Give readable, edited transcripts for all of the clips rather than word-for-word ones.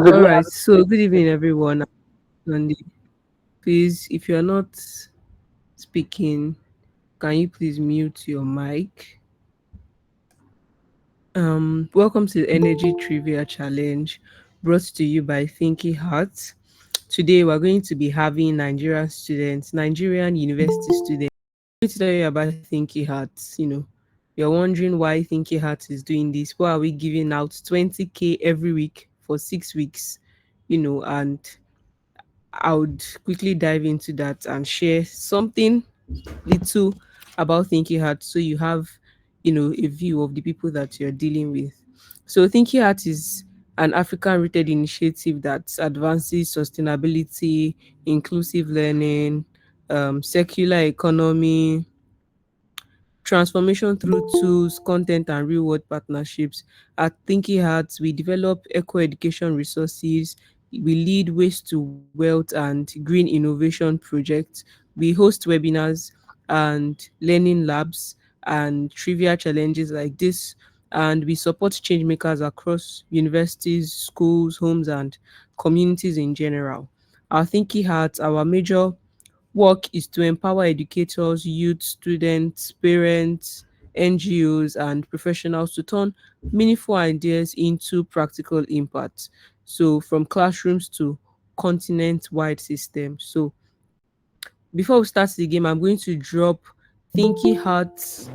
All right. So good evening, everyone. Sunday. Please, if you are not speaking, can you please mute your mic? Welcome to the Energy Trivia Challenge, brought to you by ThinkyHearts. Today, we're going to be having Nigerian students, Nigerian university students. I'm going to tell you about ThinkyHearts. You're wondering why ThinkyHearts is doing this. Why are we giving out 20K every week for 6 weeks? And I would quickly dive into that and share something little about Thinking Heart so you have, a view of the people that you're dealing with. So Thinking Heart is an African rooted initiative that advances sustainability, inclusive learning, circular economy, transformation through tools, content, and real world partnerships. At Thinky Hearts, we develop eco education resources, we lead waste to wealth and green innovation projects, we host webinars and learning labs and trivia challenges like this. And we support change makers across universities, schools, homes, and communities in general. Our Thinky Hearts, our major work is to empower educators, youth, students, parents, NGOs, and professionals to turn meaningful ideas into practical impact. So, from classrooms to continent wide systems. So, before we start the game, I'm going to drop Thinky Hearts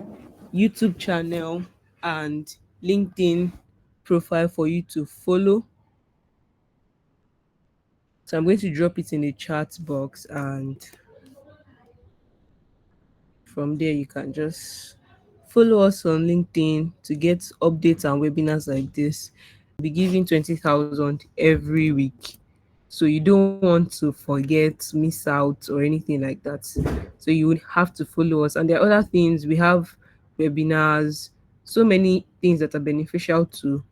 YouTube channel and LinkedIn profile for you to follow. So, I'm going to drop it in the chat box, and from there, you can just follow us on LinkedIn to get updates and webinars like this. We'll be giving 20,000 every week. So you don't want to forget, miss out, or anything like that. So you would have to follow us. And there are other things. We have webinars, so many things that are beneficial to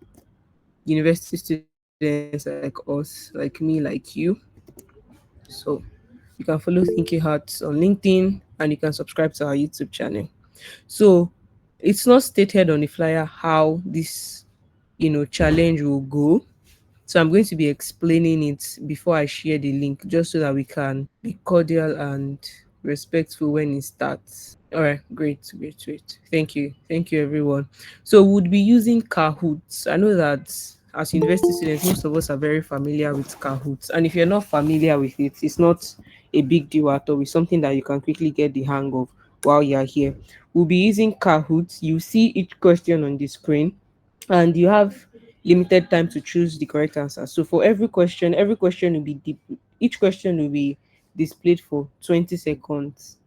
university students like us, like me, like you. So you can follow Thinking Hearts on LinkedIn and you can subscribe to our YouTube channel. So it's not stated on the flyer how this, challenge will go. So I'm going to be explaining it before I share the link, just so that we can be cordial and respectful when it starts. All right, great, great, great. Thank you, everyone. So we'll be using Kahoots. I know that as university students, most of us are very familiar with Kahoots, and if you're not familiar with it, it's not a big deal at all. It's something that you can quickly get the hang of while you're here. We'll be using Kahoots. You see each question on the screen, and you have limited time to choose the correct answer. So for every question will be each question will be displayed for 20 seconds.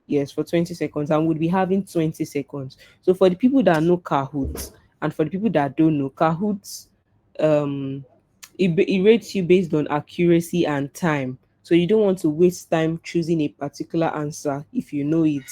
Yes, for 20 seconds, and we'll be having 20 seconds. So for the people that know Kahoots and for the people that don't know Kahoots, um it rates you based on accuracy and time. So you don't want to waste time choosing a particular answer if you know it.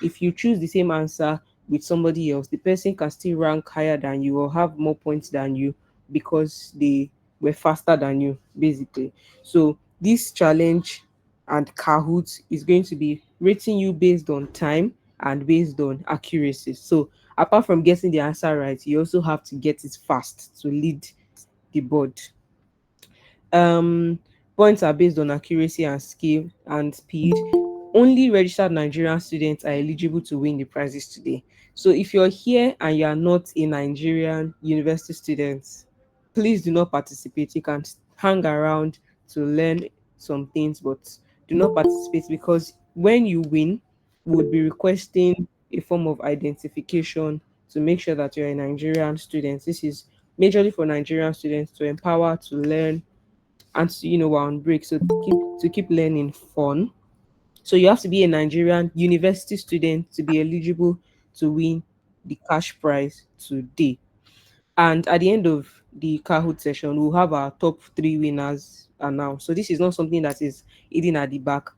If you choose the same answer with somebody else, the person can still rank higher than you or have more points than you because they were faster than you, basically. So this challenge and Kahoot is going to be rating you based on time and based on accuracy. So apart from getting the answer right, you also have to get it fast to lead the board. Um, Points are based on accuracy and skill and speed. Only registered Nigerian students are eligible to win the prizes today. So if you're here and you are not a Nigerian university student, please do not participate. You can hang around to learn some things, but do not participate because when you win, we would be requesting a form of identification to make sure that you're a Nigerian student. This is majorly for Nigerian students to empower, to learn, and to, we're on break, so to keep learning fun. So you have to be a Nigerian university student to be eligible to win the cash prize today. And at the end of the Kahoot session, we'll have our top three winners announced. So this is not something that is hidden at the back.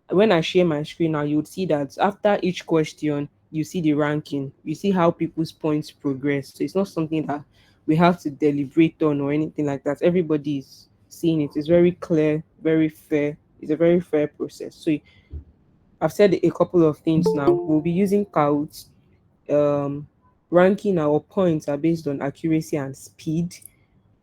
When I share my screen now, you would see that after each question, you see the ranking, you see how people's points progress. So it's not something that we have to deliberate on or anything like that. Everybody is seeing it. It's very clear, very fair. It's a very fair process. So I've said a couple of things now. We'll be using Kahoot. Um, Ranking our points are based on accuracy and speed.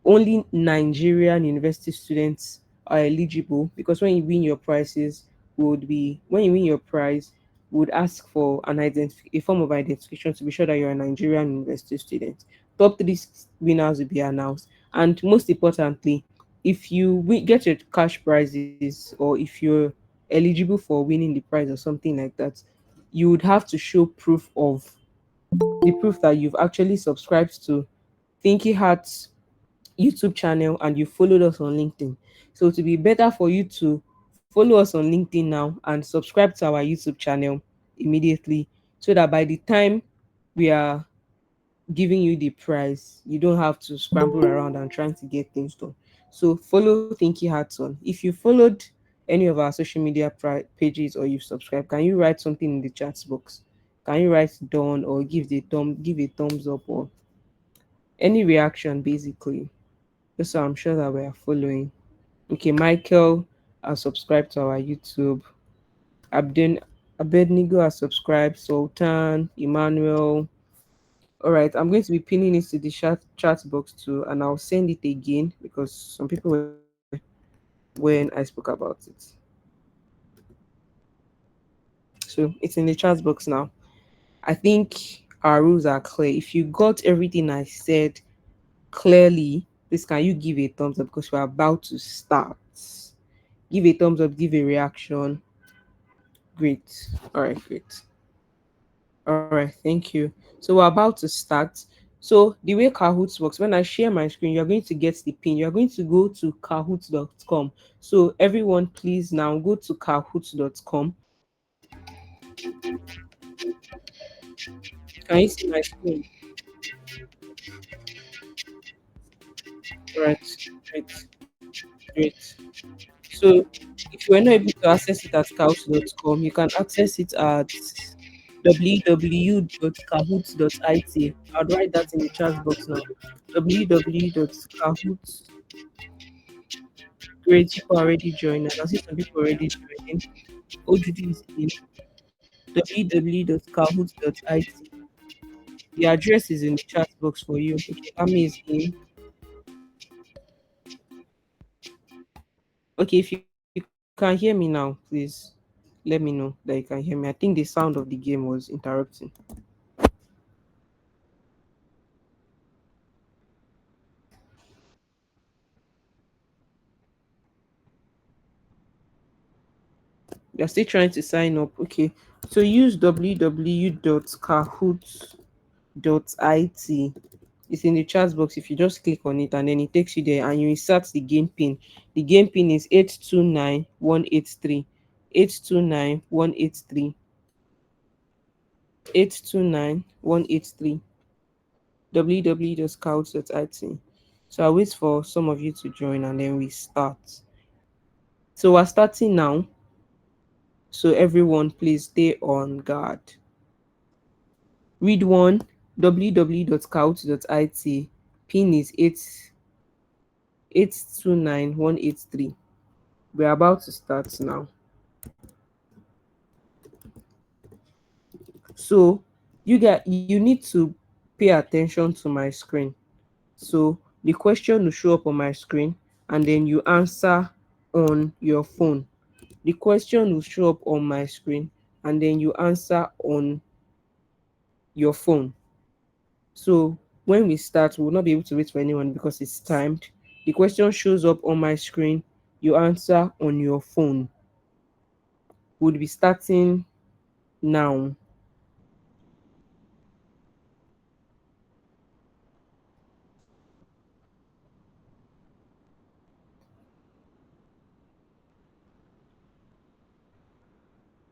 only Nigerian university students are eligible, because when you win your prizes, would be when you win your prize, would ask for a form of identification to be sure that you're a Nigerian university student. Top three winners will be announced, and most importantly, if you get your cash prizes, or if you're eligible for winning the prize or something like that, you would have to show proof of the proof that you've actually subscribed to Thinky Hearts YouTube channel and you followed us on LinkedIn. So to be better for you to follow us on LinkedIn now and subscribe to our YouTube channel immediately, so that by the time we are giving you the prize, you don't have to scramble around and trying to get things done. So follow Thinky Hats on. If you followed any of our social media pages or you've subscribed, can you write something in the chat box? Can you write done or give a thumbs up or any reaction basically? Just so I'm sure that we are following. Okay, Michael has subscribed to our YouTube. Abden Abednego has subscribed. Sultan, Emmanuel. All right, I'm going to be pinning it to the chat box too, and I'll send it again because some people were not here when I spoke about it. So it's in the chat box now. I think our rules are clear. If you got everything I said clearly, please can you give a thumbs up because we're about to start. Give a thumbs up, give a reaction. Great. All right, great. All right, thank you. So we're about to start. So the way Kahoot works, when I share my screen, you're going to get the pin. You're going to go to kahoot.com. So everyone, please now go to kahoot.com. Can you see my screen? All right, great, great. So if you were not able to access it at kahoot.com, you can access it at www.kahoot.it. I'll write that in the chat box now. www.kahoot. Great, people already joined. I can see some people already joining. OGD is in www.kahoot.it. The address is in the chat box for you. Okay, Ami is in. Okay, if you can hear me now, please let me know that you can hear me. I think the sound of the game was interrupting. You're still trying to sign up. Okay, so use www.kahoot.it. It's in the chat box. If you just click on it and then it takes you there and you insert the game pin. The game pin is 829183. 829183. 829183. www.scouts.it. So I'll wait for some of you to join and then we start. So we're starting now. So everyone, please stay on guard. Read one, www.scout.it. Pin is 829183. We're about to start now. So you need to pay attention to my screen. So the question will show up on my screen and then you answer on your phone. The question will show up on my screen and then you answer on your phone. So when we start, we will not be able to wait for anyone because it's timed. The question shows up on my screen, you answer on your phone. We'll be starting now.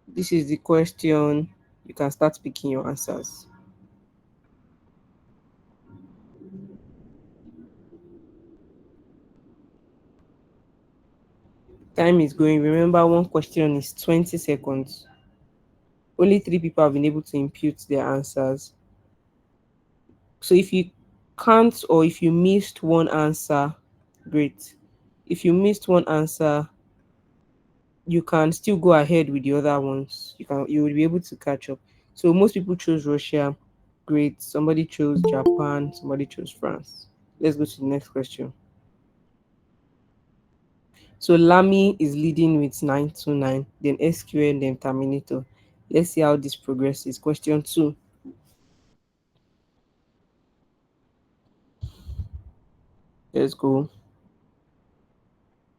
This is the question. You can start picking your answers. Time is going. Remember, one question is 20 seconds. Only three people have been able to impute their answers. So if you can't or if you missed one answer, great. If you missed one answer, you can still go ahead with the other ones. You will be able to catch up. So most people chose Russia. Great. Somebody chose Japan. Somebody chose France. Let's go to the next question. So Lamy is leading with 929, then SQN, then Terminator. Let's see how this progresses. Question two. Let's go.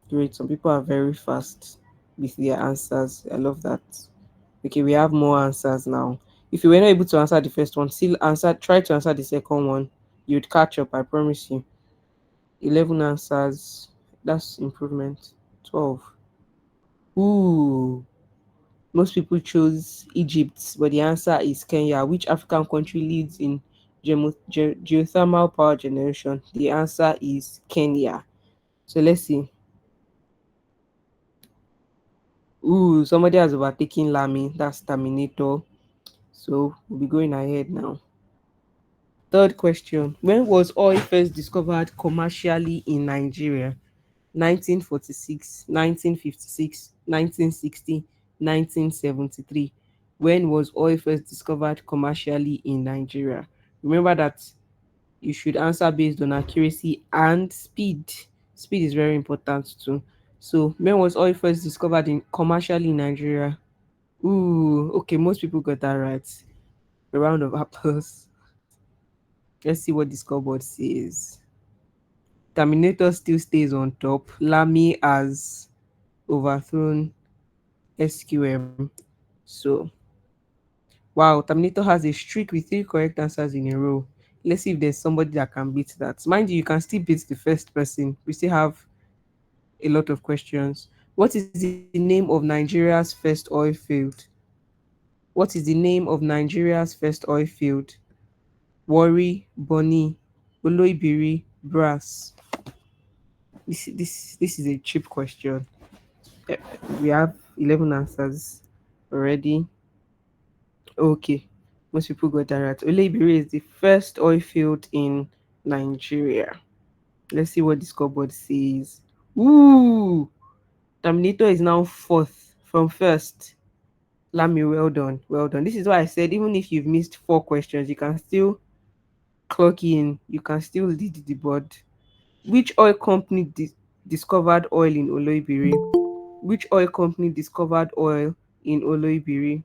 Great. Some people are very fast with their answers. I love that. Okay, we have more answers now. If you were not able to answer the first one, still answer, try to answer the second one. You'd catch up, I promise you. 11 answers. That's improvement. 12. Ooh. Most people chose Egypt, but the answer is Kenya. Which African country leads in geothermal power generation? The answer is Kenya. So let's see. Ooh, somebody has overtaken Lamy. That's Terminator. So we'll be going ahead now. Third question. When was oil first discovered commercially in Nigeria? 1946, 1956, 1960, 1973. When was oil first discovered commercially in Nigeria? Remember that you should answer based on accuracy and speed. Speed is very important too. So, when was oil first discovered in commercially in Nigeria? Ooh, okay, most people got that right. A round of applause. Let's see what the scoreboard says. Terminator still stays on top. Lamy has overthrown SQM. So, wow, Terminator has a streak with three correct answers in a row. Let's see if there's somebody that can beat that. Mind you, you can still beat the first person. We still have a lot of questions. What is the name of Nigeria's first oil field? What is the name of Nigeria's first oil field? Warri, Bonny, Oloibiri, Brass. This is a cheap question. Eh, we have 11 answers already. Okay, most people got that right. Oloibiri is the first oil field in Nigeria. Let's see what the scoreboard says. Ooh, Terminator is now fourth from first. Lamy, well done, well done. This is why I said even if you've missed four questions, you can still clock in. You can still lead the board. Which oil company discovered oil in Oloibiri? Which oil company discovered oil in Oloibiri?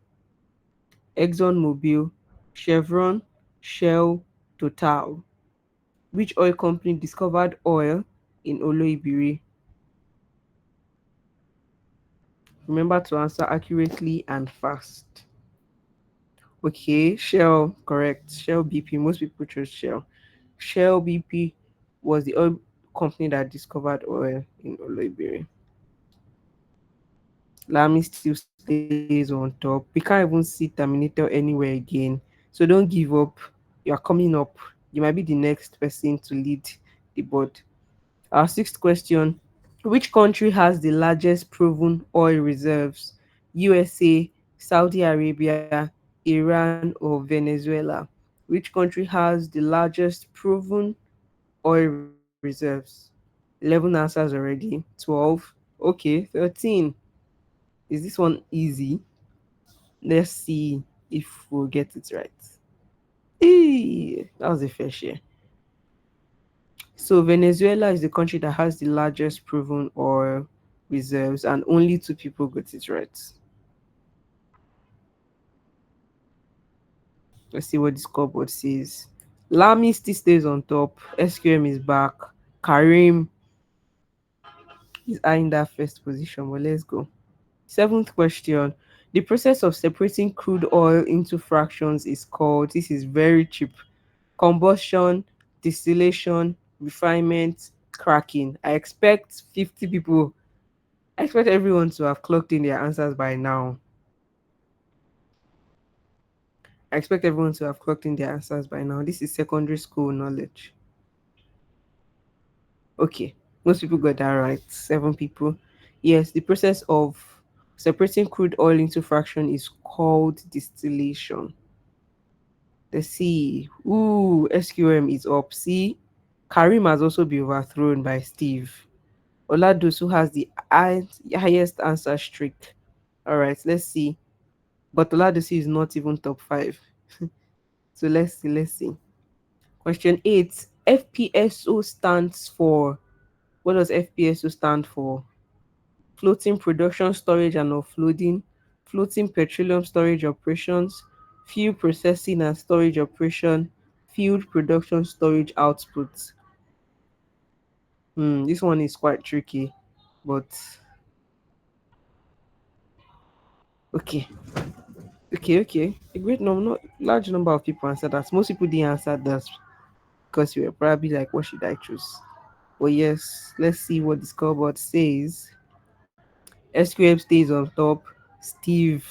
ExxonMobil, Chevron, Shell, Total. Which oil company discovered oil in Oloibiri? Remember to answer accurately and fast. Okay, Shell, correct. Shell BP. Most people chose Shell. Shell BP was the oil company that discovered oil in Oloibiri. Lamy still stays on top. We can't even see Terminator anywhere again. So don't give up. You are coming up. You might be the next person to lead the board. Our sixth question. Which country has the largest proven oil reserves? USA, Saudi Arabia, Iran, or Venezuela? Which country has the largest proven oil reserves? 11 answers already. 12. Okay, 13. Is this one easy? Let's see if we'll get it right. That was a fair share. So Venezuela is the country that has the largest proven oil reserves, and only two people got it right. Let's see what the scoreboard says. Lamy still stays on top. SQM is back. Karim is eyeing that first position, but let's go. Seventh question. The process of separating crude oil into fractions is called, this is very cheap, combustion, distillation, refinement, cracking. I expect 50 people, I expect everyone to have clocked in their answers by now. I expect everyone to have clocked in their answers by now. This is secondary school knowledge. Okay, most people got that right. Seven people. Yes, the process of separating crude oil into fraction is called distillation. Let's see. Ooh, SQM is up. See, Karim has also been overthrown by Steve. Oladosu has the highest answer streak. All right, let's see. But Oladosu is not even top five. So let's see. Let's see. Question 8. FPSO stands for. What does FPSO stand for? floating production, storage, and offloading, floating petroleum storage operations, fuel processing and storage operation, field production storage output. This one is quite tricky, but okay, okay. A great number, not large number of people answered that. Most people didn't answer that because you were probably like, "What should I choose?" But yes, let's see what the scoreboard says. SQM stays on top. Steve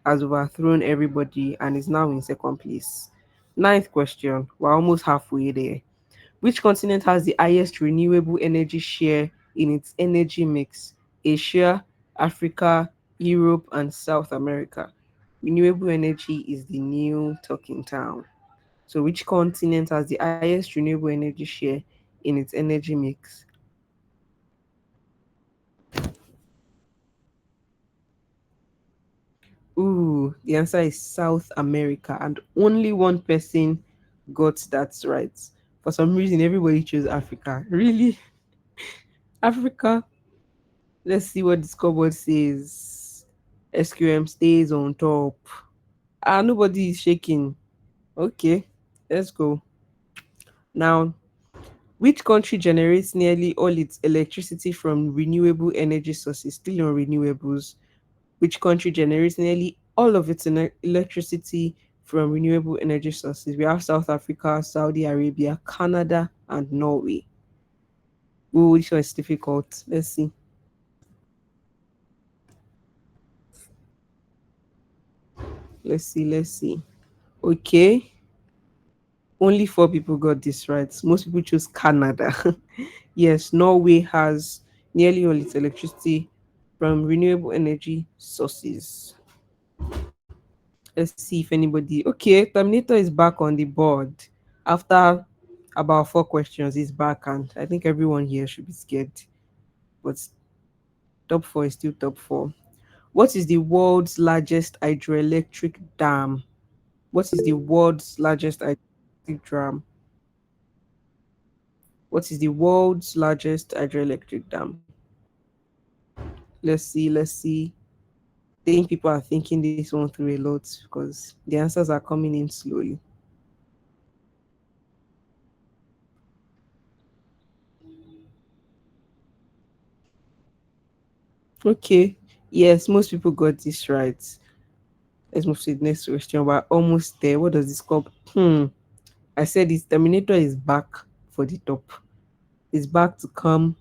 has overthrown everybody and is now in second place. Ninth question. We're almost halfway there. Which continent has the highest renewable energy share in its energy mix? Asia, Africa, Europe, and South America. Renewable energy is the new talking town. So, which continent has the highest renewable energy share in its energy mix? Ooh, the answer is South America, and only one person got that right. For some reason, everybody chose Africa. Really? Africa? Let's see what the scoreboard says. SQM stays on top. Ah, nobody is shaking. Okay, let's go. Now, which country generates nearly all its electricity from renewable energy sources? Still on renewables. Which country generates nearly all of its electricity from renewable energy sources? We have South Africa, Saudi Arabia, Canada, and Norway. Ooh, which one is difficult? Let's see. Let's see. Okay, only four people got this right. Most people chose Canada. Yes, Norway has nearly all its electricity from renewable energy sources. Let's see if anybody. Okay, Terminator is back on the board after about four questions. He's back, and I think everyone here should be scared. But top four is still top four. What is the world's largest hydroelectric dam? What is the world's largest hydroelectric dam? What is the world's largest hydroelectric dam? Let's see. I think people are thinking this one through a lot because the answers are coming in slowly. Okay. Yes, most people got this right. Let's move to the next question. We're almost there. What does this call? I said this Terminator is back for the top. It's back to come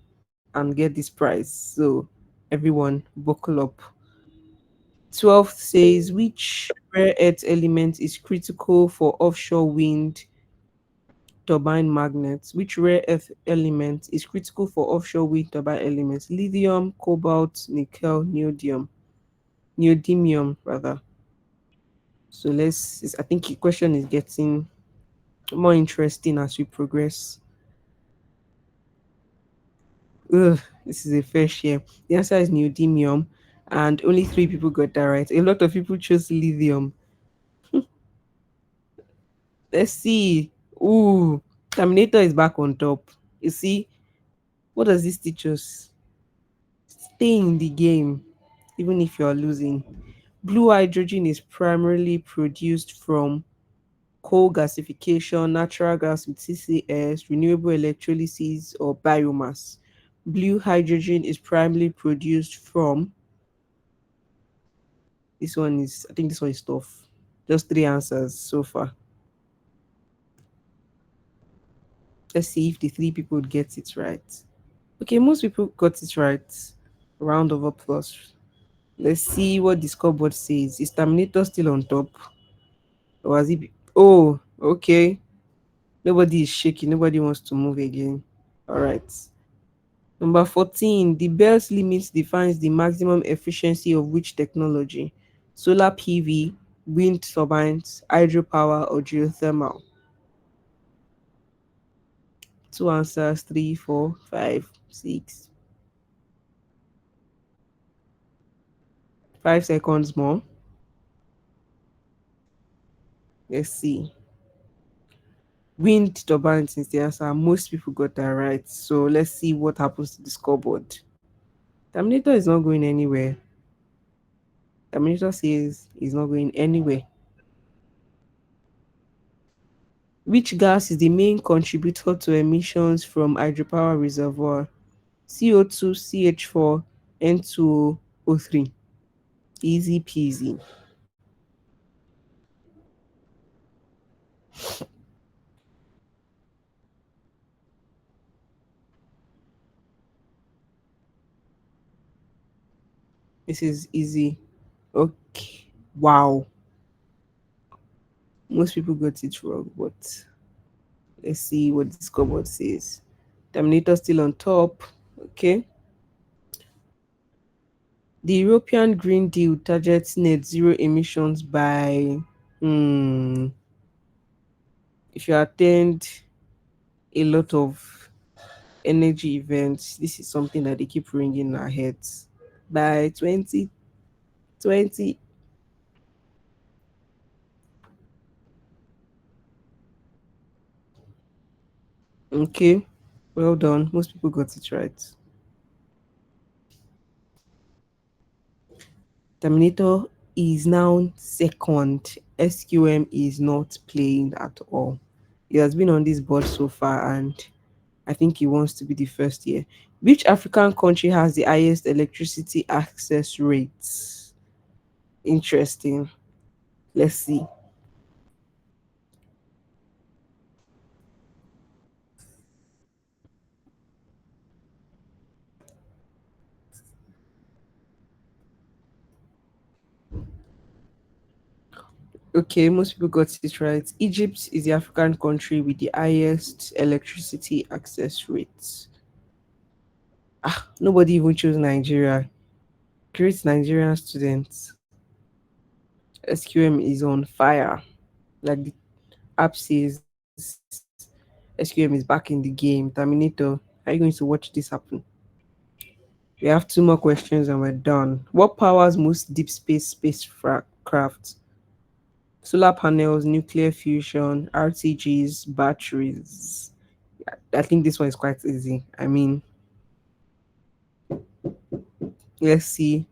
and get this prize. So everyone buckle up. 12th says which rare earth element is critical for offshore wind turbine magnets? Which rare earth element is critical for offshore wind turbine elements? Lithium, cobalt, nickel, neodymium rather. So I think the question is getting more interesting as we progress. Ugh, this is a fair share. The answer is neodymium, and only three people got that right. A lot of people chose lithium. Let's see. Ooh, Terminator is back on top. You see, what does this teach us? Stay in the game, even if you're losing. Blue hydrogen is primarily produced from coal gasification, natural gas with CCS, renewable electrolysis, or biomass. Blue hydrogen is primarily produced from. I think this one is tough. Just three answers so far. Let's see if the three people get it right. Okay, most people got it right. Round of applause. Let's see what the scoreboard says. Is Terminator still on top? Or has he Oh, okay. Nobody is shaking. Nobody wants to move again. All right. Number 14, the Bell's limit defines the maximum efficiency of which technology? Solar PV, wind turbines, hydropower, or geothermal? Two answers, three, four, five, six. 5 seconds more. Let's see. Wind turbines is the answer. Most people got that right. So let's see what happens to the scoreboard. Terminator is not going anywhere. Terminator says he's not going anywhere. Which gas is the main contributor to emissions from hydropower reservoir? CO2, CH4, N2O3. Easy peasy. This is easy. Okay. Wow. Most people got it wrong, but let's see what the scoreboard says. Terminator still on top. Okay. The European Green Deal targets net zero emissions by, hmm, if you attend a lot of energy events, this is something that they keep ringing in our heads. By 2020. Okay, well done. Most people got it right. Terminator is now second. SQM is not playing at all. He has been on this board so far, and I think he wants to be the first here. Which African country has the highest electricity access rates? Interesting. Let's see. Okay, most people got it right. Egypt is the African country with the highest electricity access rates. Ah, nobody even chose Nigeria. Great Nigerian students. SQM is on fire. Like the app says, SQM is back in the game. Terminator, are you going to watch this happen? We have two more questions and we're done. What powers most deep space spacecraft? Solar panels, nuclear fusion, RTGs, batteries. I think this one is quite easy. I mean, let's see.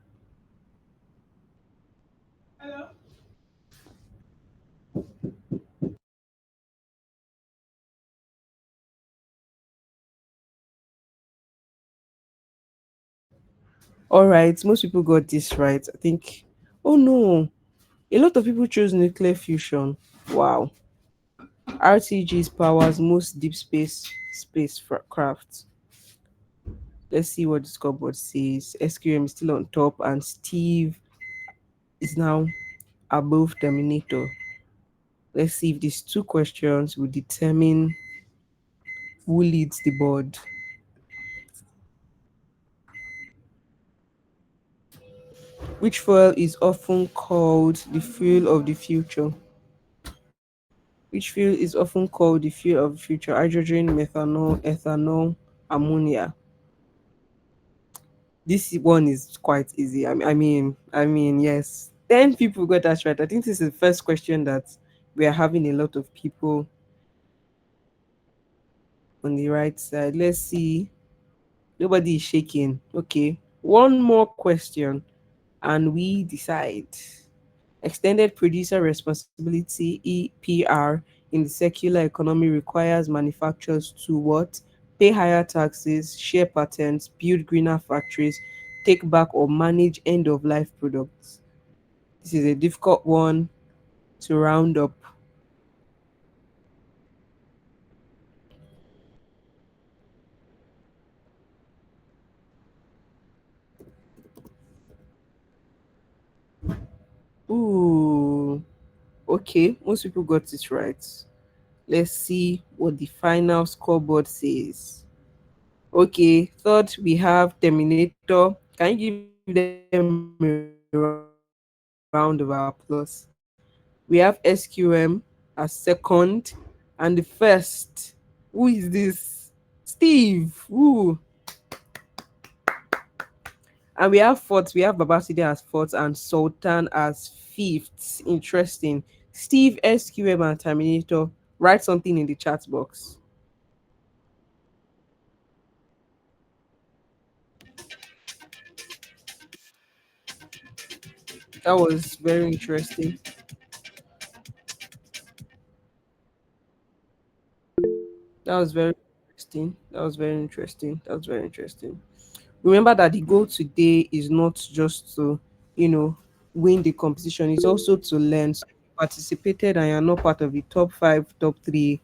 All right, most people got this right. I think. Oh no, a lot of people chose nuclear fusion. Wow. RTGs powers most deep spacecraft. Let's see what the scoreboard says. SQM is still on top, and Steve is now above Terminator. Let's see if these two questions will determine who leads the board. Which fuel is often called the fuel of the future? Which fuel is often called the fuel of the future? Hydrogen, methanol, ethanol, ammonia. This one is quite easy. I mean, yes. 10 people got that right. I think this is the first question that we are having a lot of people on the right side. Let's see. Nobody is shaking. Okay. One more question and we decide. Extended producer responsibility (EPR) in the circular economy requires manufacturers to what? Pay higher taxes, share patents, build greener factories, take back or manage end of life products. This is a difficult one to round up. Ooh, okay, most people got it right. Let's see what the final scoreboard says. Okay, third we have Terminator. Can you give them a round of applause? We have SQM as second, and the first. Who is this? Steve. Ooh. And we have fourth. We have Babaside as fourth and Sultan as fifth. Interesting. Steve, SQM, and Terminator. Write something in the chat box. That was very interesting. That was very interesting. That was very interesting. That was very interesting. Remember that the goal today is not just to, you know, win the competition, it's also to learn. So you participated and you're not part of the top five, top three.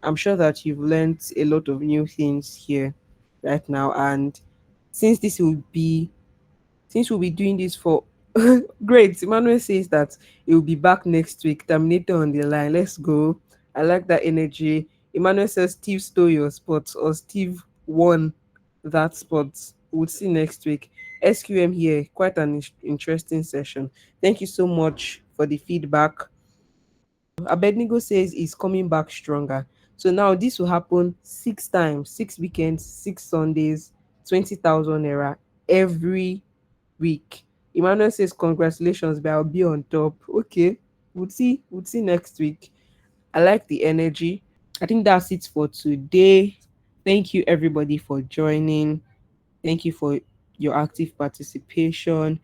I'm sure that you've learned a lot of new things here right now. And since this will be since we'll be doing this for great. Emmanuel says that he will be back next week. Terminator on the line. Let's go. I like that energy. Emmanuel says Steve stole your spot or Steve won that spot. We'll see next week. SQM here. Quite an interesting session. Thank you so much for the feedback. Abednego says he's coming back stronger. So now this will happen 6 times, 6 weekends, 6 Sundays, 20,000 naira every week. Emmanuel says, congratulations, but I'll be on top. Okay, we'll see. We'll see next week. I like the energy. I think that's it for today. Thank you, everybody, for joining. Thank you for your active participation.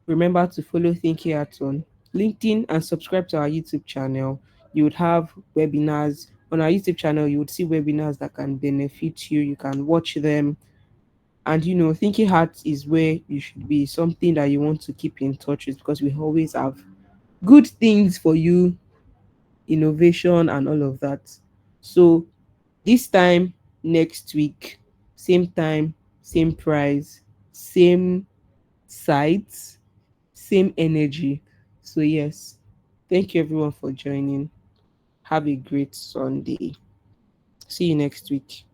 Remember to follow ThinkyHearts on LinkedIn and subscribe to our YouTube channel. You would have webinars on our YouTube channel. You would see webinars that can benefit you. You can watch them. And Thinking Heart is where you should be, something that you want to keep in touch with, because we always have good things for you, innovation and all of that. So this time next week, same time, same price, same site, same energy. So yes, thank you everyone for joining. Have a great Sunday. See you next week.